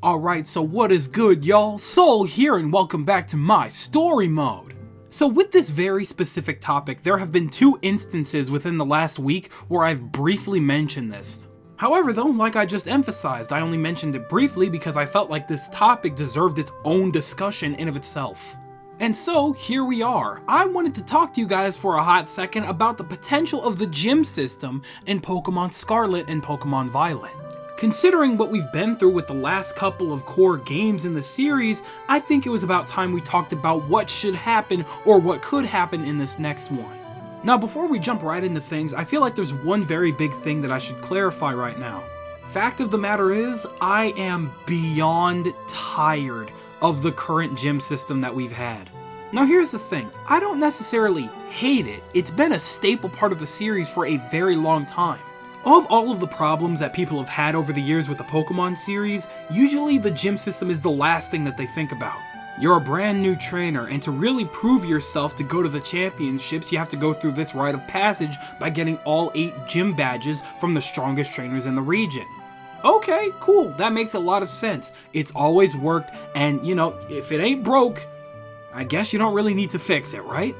Alright, so what is good, y'all? Soul here, and welcome back to my story mode. So with this very specific topic, there have been two instances within the last week where I've briefly mentioned this. However though, like I just emphasized, I only mentioned it briefly because I felt like this topic deserved its own discussion in of itself. And so, here we are. I wanted to talk to you guys for a hot second about the potential of the gym system in Pokemon Scarlet and Pokemon Violet. Considering what we've been through with the last couple of core games in the series, I think it was about time we talked about what should happen or what could happen in this next one. Now before we jump right into things, I feel like there's one very big thing that I should clarify right now. Fact of the matter is, I am beyond tired of the current gym system that we've had. Now here's the thing, I don't necessarily hate it, it's been a staple part of the series for a very long time. Of all of the problems that people have had over the years with the Pokemon series, usually the gym system is the last thing that they think about. You're a brand new trainer, and to really prove yourself to go to the championships, you have to go through this rite of passage by getting all 8 gym badges from the strongest trainers in the region. Okay, cool, that makes a lot of sense. It's always worked, and you know, if it ain't broke, I guess you don't really need to fix it, right?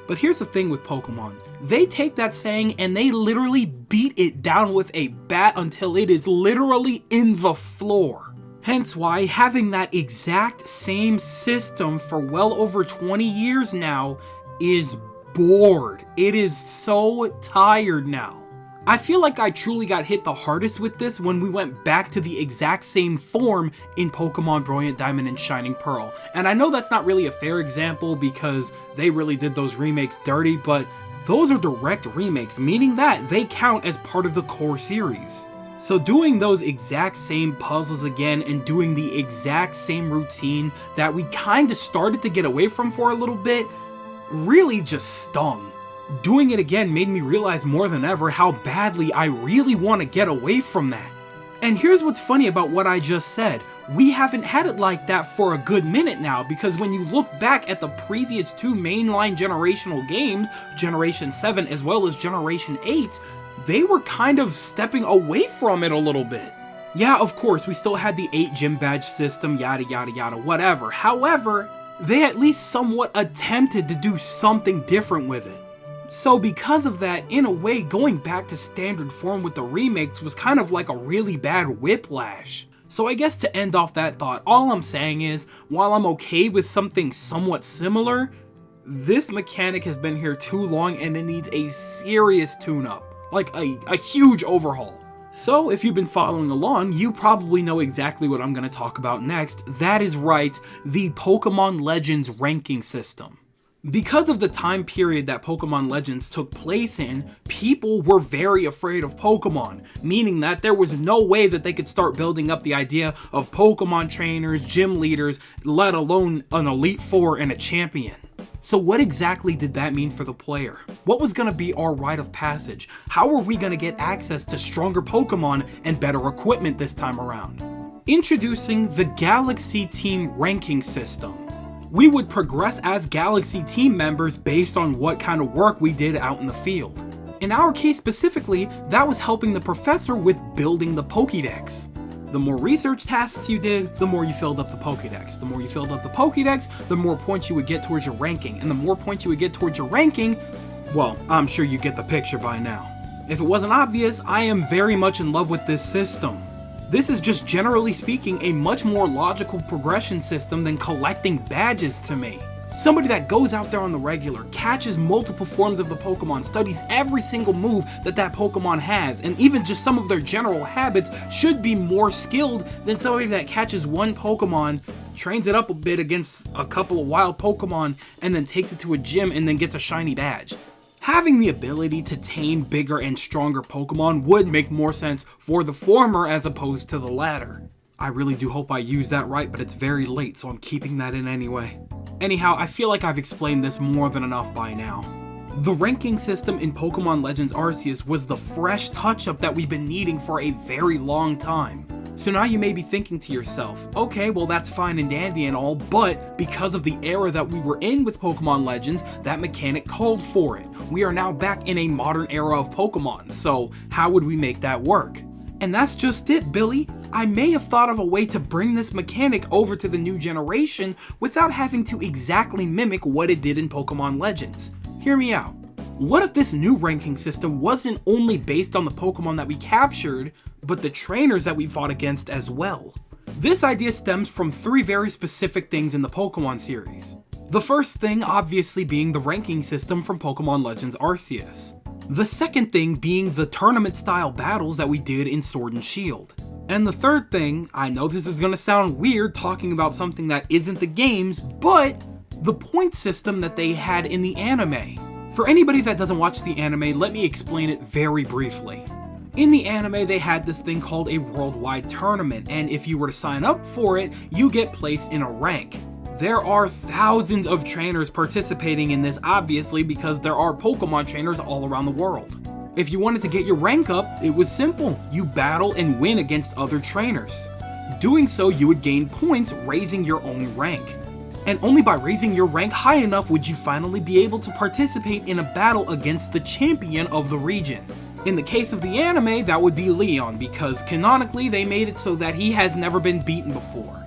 But here's the thing with Pokemon. They take that saying and they literally beat it down with a bat until it is literally in the floor. Hence why having that exact same system for well over 20 years now is bored. It is so tired now. I feel like I truly got hit the hardest with this when we went back to the exact same form in Pokemon Brilliant Diamond and Shining Pearl. And I know that's not really a fair example because they really did those remakes dirty, but those are direct remakes, meaning that they count as part of the core series. So doing those exact same puzzles again and doing the exact same routine that we kinda started to get away from for a little bit really just stung. Doing it again made me realize more than ever how badly I really want to get away from that. And here's what's funny about what I just said. We haven't had it like that for a good minute now, because when you look back at the previous 2 mainline generational games, Generation 7 as well as Generation 8, they were kind of stepping away from it a little bit. Yeah, of course, we still had the 8 gym badge system, yada yada yada, whatever. However, they at least somewhat attempted to do something different with it. So because of that, in a way, going back to standard form with the remakes was kind of like a really bad whiplash. So I guess to end off that thought, all I'm saying is, while I'm okay with something somewhat similar, this mechanic has been here too long and it needs a serious tune-up. Like a huge overhaul. So if you've been following along, you probably know exactly what I'm going to talk about next. That is right, the Pokemon Legends ranking system. Because of the time period that Pokemon Legends took place in, people were very afraid of Pokemon, meaning that there was no way that they could start building up the idea of Pokemon trainers, gym leaders, let alone an Elite Four and a champion. So what exactly did that mean for the player? What was going to be our rite of passage? How were we going to get access to stronger Pokemon and better equipment this time around? Introducing the Galaxy Team ranking system. We would progress as Galaxy team members based on what kind of work we did out in the field. In our case specifically, that was helping the professor with building the Pokédex. The more research tasks you did, the more you filled up the Pokédex. The more you filled up the Pokédex, the more points you would get towards your ranking. And the more points you would get towards your ranking, well, I'm sure you get the picture by now. If it wasn't obvious, I am very much in love with this system. This is just generally speaking a much more logical progression system than collecting badges to me. Somebody that goes out there on the regular, catches multiple forms of the Pokemon, studies every single move that Pokemon has, and even just some of their general habits should be more skilled than somebody that catches one Pokemon, trains it up a bit against a couple of wild Pokemon, and then takes it to a gym and then gets a shiny badge. Having the ability to tame bigger and stronger Pokemon would make more sense for the former as opposed to the latter. I really do hope I use that right, but it's very late, so I'm keeping that in anyway. Anyhow, I feel like I've explained this more than enough by now. The ranking system in Pokemon Legends Arceus was the fresh touch-up that we've been needing for a very long time. So now you may be thinking to yourself, okay, well that's fine and dandy and all, but because of the era that we were in with Pokemon Legends, that mechanic called for it. We are now back in a modern era of Pokemon, so how would we make that work? And that's just it, Billy. I may have thought of a way to bring this mechanic over to the new generation without having to exactly mimic what it did in Pokemon Legends. Hear me out. What if this new ranking system wasn't only based on the Pokemon that we captured, but the trainers that we fought against as well? This idea stems from 3 very specific things in the Pokemon series. The first thing obviously being the ranking system from Pokemon Legends Arceus. The second thing being the tournament-style battles that we did in Sword and Shield. And the third thing, I know this is gonna sound weird talking about something that isn't the games, but the point system that they had in the anime. For anybody that doesn't watch the anime, let me explain it very briefly. In the anime, they had this thing called a worldwide tournament, and if you were to sign up for it, you get placed in a rank. There are thousands of trainers participating in this, obviously, because there are Pokemon trainers all around the world. If you wanted to get your rank up, it was simple. You battle and win against other trainers. Doing so, you would gain points, raising your own rank. And only by raising your rank high enough would you finally be able to participate in a battle against the champion of the region. In the case of the anime, that would be Leon, because canonically they made it so that he has never been beaten before.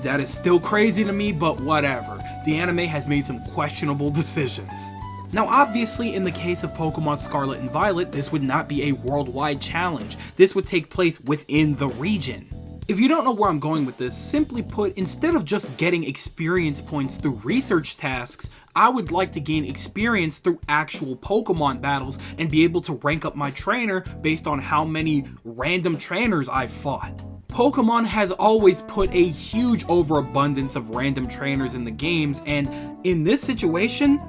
That is still crazy to me, but whatever. The anime has made some questionable decisions. Now obviously in the case of Pokemon Scarlet and Violet, this would not be a worldwide challenge. This would take place within the region. If you don't know where I'm going with this, simply put, instead of just getting experience points through research tasks, I would like to gain experience through actual Pokemon battles and be able to rank up my trainer based on how many random trainers I've fought. Pokemon has always put a huge overabundance of random trainers in the games, and in this situation,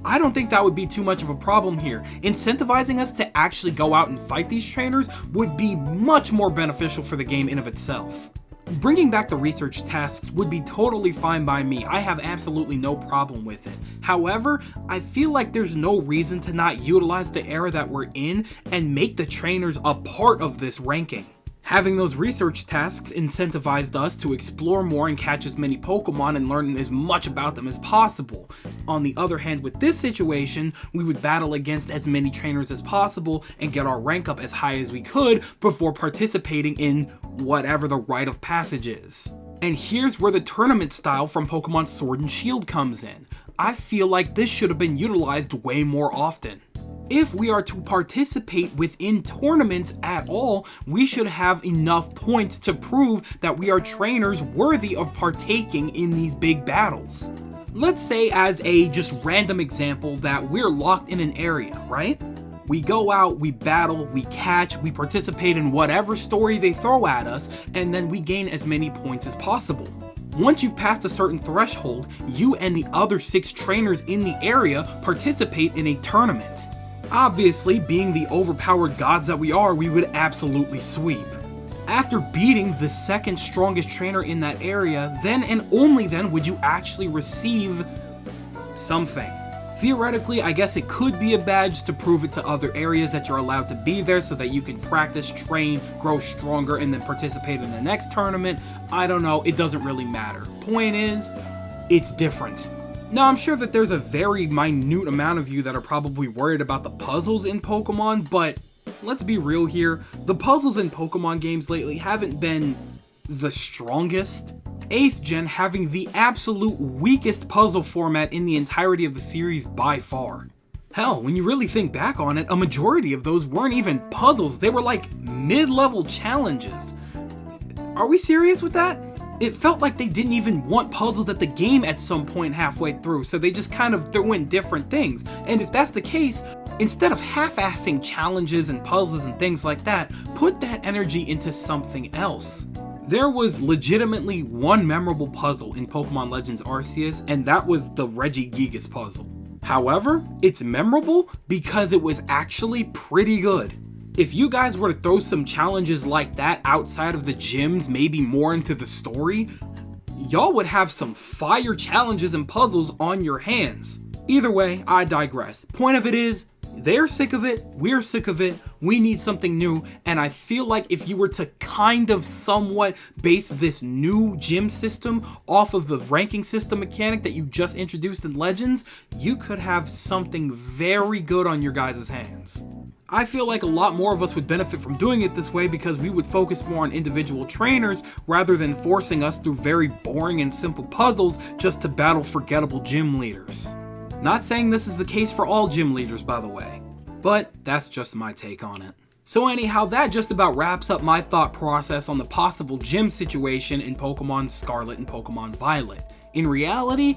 I don't think that would be too much of a problem here. Incentivizing us to actually go out and fight these trainers would be much more beneficial for the game in of itself. Bringing back the research tasks would be totally fine by me. I have absolutely no problem with it. However, I feel like there's no reason to not utilize the era that we're in and make the trainers a part of this ranking. Having those research tasks incentivized us to explore more and catch as many Pokemon and learn as much about them as possible. On the other hand, with this situation, we would battle against as many trainers as possible and get our rank up as high as we could before participating in whatever the rite of passage is. And here's where the tournament style from Pokemon Sword and Shield comes in. I feel like this should have been utilized way more often. If we are to participate within tournaments at all, we should have enough points to prove that we are trainers worthy of partaking in these big battles. Let's say, as a just random example, that we're locked in an area, right? We go out, we battle, we catch, we participate in whatever story they throw at us, and then we gain as many points as possible. Once you've passed a certain threshold, you and the other 6 trainers in the area participate in a tournament. Obviously, being the overpowered gods that we are, we would absolutely sweep. After beating the second strongest trainer in that area, then and only then would you actually receive something. Theoretically, I guess it could be a badge to prove it to other areas that you're allowed to be there so that you can practice, train, grow stronger, and then participate in the next tournament. I don't know, it doesn't really matter. Point is, it's different. Now, I'm sure that there's a very minute amount of you that are probably worried about the puzzles in Pokemon, but let's be real here. The puzzles in Pokemon games lately haven't been the strongest. 8th gen having the absolute weakest puzzle format in the entirety of the series by far. Hell, when you really think back on it, a majority of those weren't even puzzles, they were like mid-level challenges. Are we serious with that? It felt like they didn't even want puzzles at the game at some point halfway through, so they just kind of threw in different things. And if that's the case, instead of half-assing challenges and puzzles and things like that, put that energy into something else. There was legitimately one memorable puzzle in Pokemon Legends Arceus, and that was the Regigigas puzzle. However, it's memorable because it was actually pretty good. If you guys were to throw some challenges like that outside of the gyms, maybe more into the story, y'all would have some fire challenges and puzzles on your hands. Either way, I digress. Point of it is, They're sick of it, we're sick of it, we need something new, and I feel like if you were to kind of somewhat base this new gym system off of the ranking system mechanic that you just introduced in Legends, you could have something very good on your guys' hands. I feel like a lot more of us would benefit from doing it this way because we would focus more on individual trainers rather than forcing us through very boring and simple puzzles just to battle forgettable gym leaders. Not saying this is the case for all gym leaders, by the way, but that's just my take on it. So anyhow, that just about wraps up my thought process on the possible gym situation in Pokemon Scarlet and Pokemon Violet. In reality,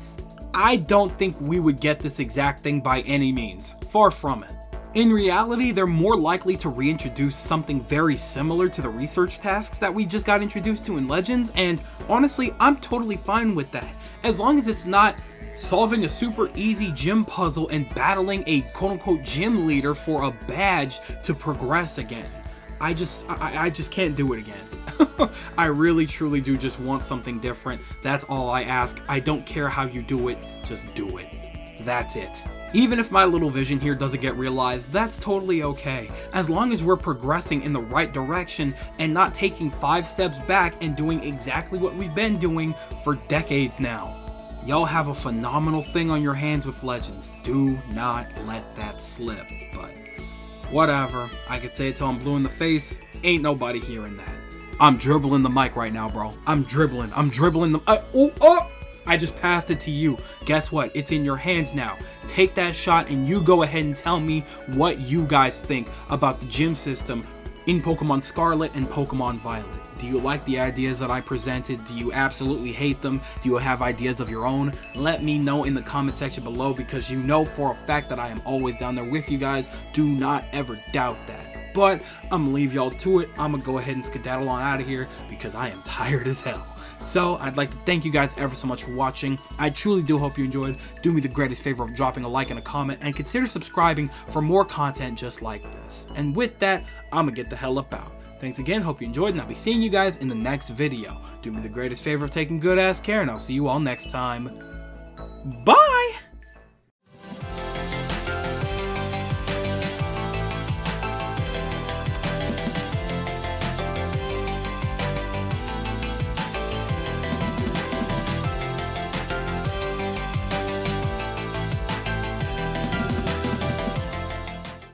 I don't think we would get this exact thing by any means, far from it. In reality, they're more likely to reintroduce something very similar to the research tasks that we just got introduced to in Legends, and honestly, I'm totally fine with that, as long as it's not solving a super easy gym puzzle and battling a quote-unquote gym leader for a badge to progress again. I just can't do it again. I really truly do just want something different. That's all I ask. I don't care how you do it, just do it. That's it. Even if my little vision here doesn't get realized, that's totally okay, as long as we're progressing in the right direction and not taking 5 steps back and doing exactly what we've been doing for decades now. Y'all have a phenomenal thing on your hands with Legends. Do not let that slip, but whatever. I could say it till I'm blue in the face. Ain't nobody hearing that. I'm dribbling the mic right now, bro. I'm dribbling the... I just passed it to you. Guess what? It's in your hands now. Take that shot and you go ahead and tell me what you guys think about the gym system in Pokemon Scarlet and Pokemon Violet. Do you like the ideas that I presented? Do you absolutely hate them? Do you have ideas of your own? Let me know in the comment section below, because you know for a fact that I am always down there with you guys. Do not ever doubt that. But I'm gonna leave y'all to it. I'm gonna go ahead and skedaddle on out of here because I am tired as hell. So I'd like to thank you guys ever so much for watching. I truly do hope you enjoyed. Do me the greatest favor of dropping a like and a comment, and consider subscribing for more content just like this. And with that, I'm gonna get the hell up out. Thanks again, hope you enjoyed, and I'll be seeing you guys in the next video. Do me the greatest favor of taking good ass care, and I'll see you all next time. Bye!